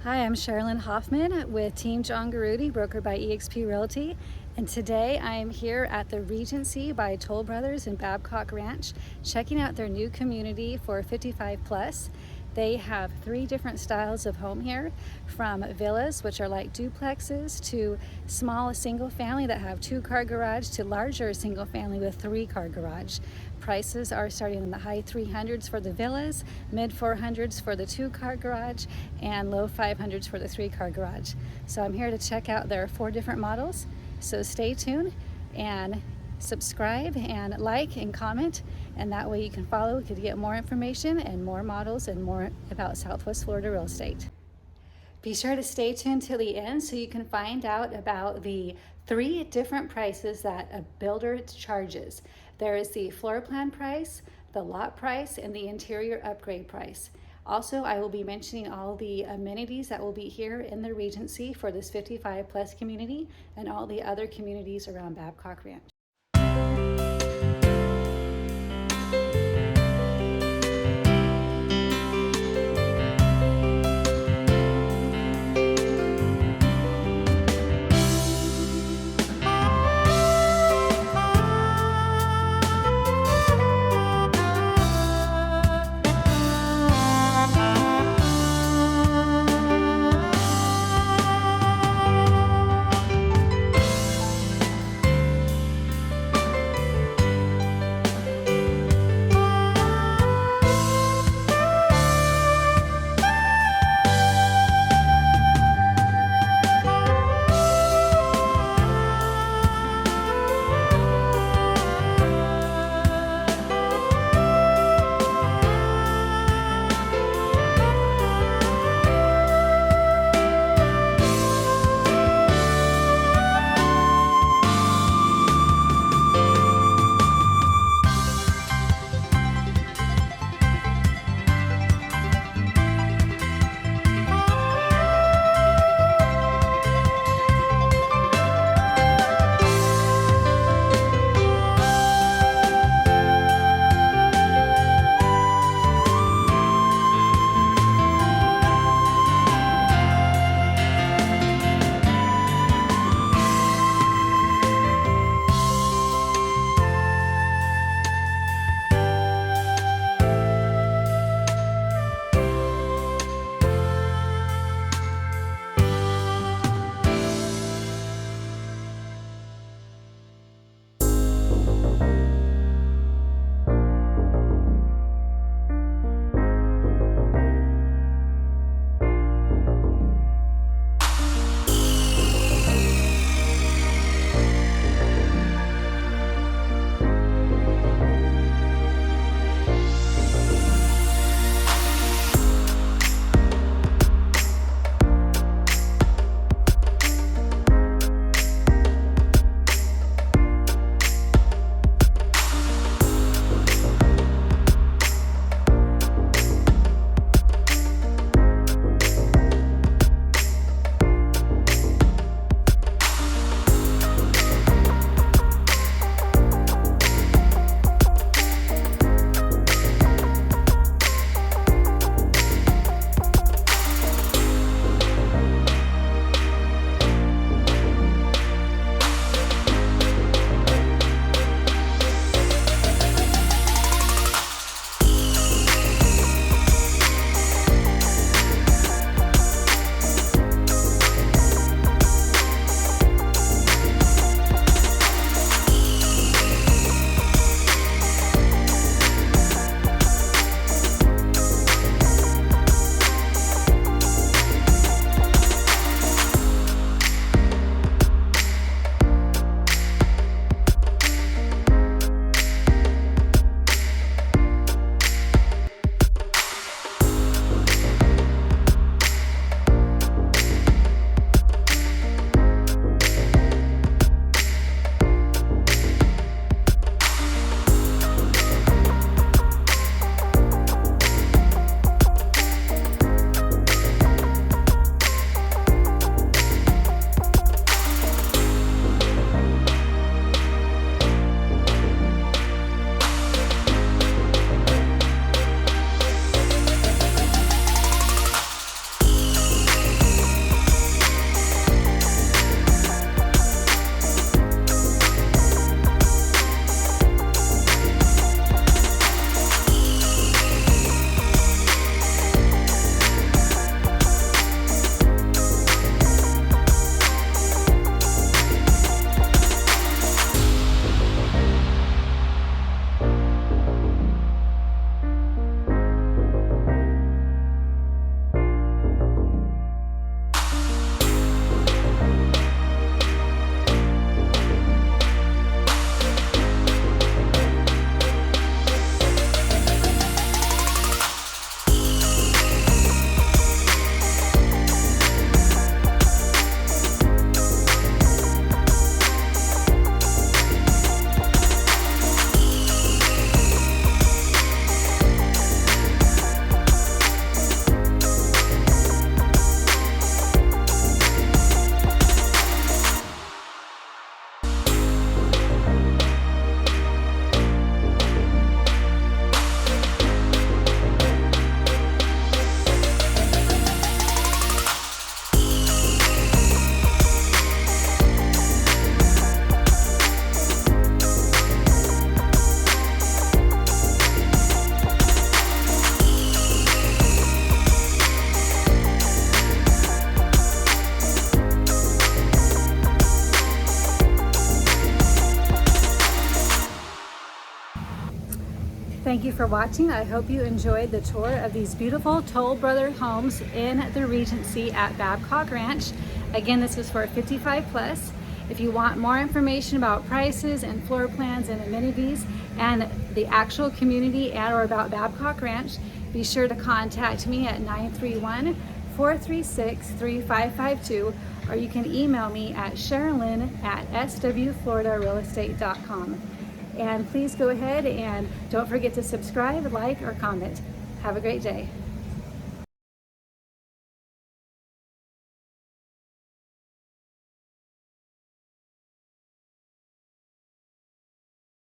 Hi, I'm Sherilyn Hoffman with Team John Garuti, brokered by eXp Realty. And today I am here at the Regency by Toll Brothers in Babcock Ranch, checking out their new community for 55 plus. They have 3 different styles of home here, from villas, which are like duplexes, to small single family that have 2-car garage, to larger single family with 3-car garage. Prices are starting in the high 300s for the villas, mid 400s for the 2-car garage, and low 500s for the 3-car garage. So I'm here to check out their 4 different models. So stay tuned and subscribe and like and comment, and that way you can follow to get more information and more models and more about Southwest Florida real estate. Be sure to stay tuned till the end so you can find out about the 3 different prices that a builder charges. There is the floor plan price, the lot price, and the interior upgrade price. Also, I will be mentioning all the amenities that will be here in the Regency for this 55 plus community and all the other communities around Babcock Ranch. Thank you for watching. I hope you enjoyed the tour of these beautiful Toll Brother homes in the Regency at Babcock Ranch. Again, this is for 55 plus. If you want more information about prices and floor plans and amenities and the actual community and or about Babcock Ranch, be sure to contact me at 931-436-3552, or you can email me at sherilyn@swfloridarealestate.com. And please go ahead and don't forget to subscribe, like, or comment. Have a great day.